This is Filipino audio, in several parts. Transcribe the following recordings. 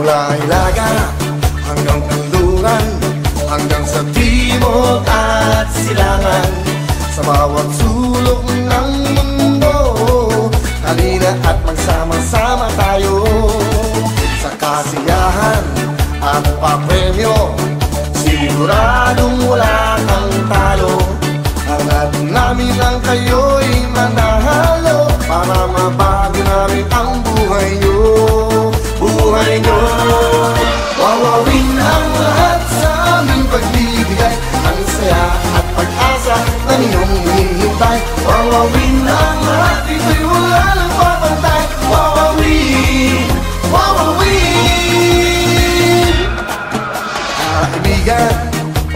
Mula Ilaga hanggang Kanluran, hanggang sa timog at silangan, sa bawat sulok ng mundo, halina at magsama-sama tayo. Sa kasiyahan at papremyo, siguradong wala kang talo. Hangad namin ang kayo'y manahalo, para mabago namin ang buhay nyo. Buhay nyo, wawawin ang lahat sa aming pagbibigay, ang saya at pag-asa na ninyong hinihintay. Wawawin ang lahat, ito'y wala lang papantay. Wawawin, wawawin. Kaibigan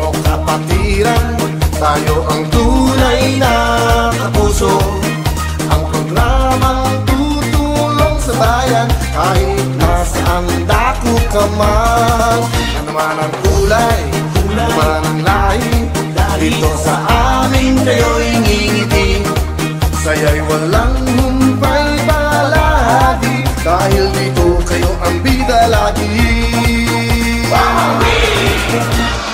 o kapatiran, tayo ang tunay na kapuso, ang programang tutulong sa bayan, kahit nasaan dako ka man. Ano man ang kulay, ano man ang lahi, dito sa amin kayo'y ngingiti. Saya'y walang humpay palagi, dahil dito kayo ang bida lagi. Wawawin,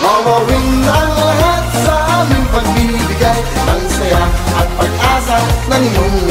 wawawin ang lahat sa aming pagbibigay, ng saya at pag-asa na ninyong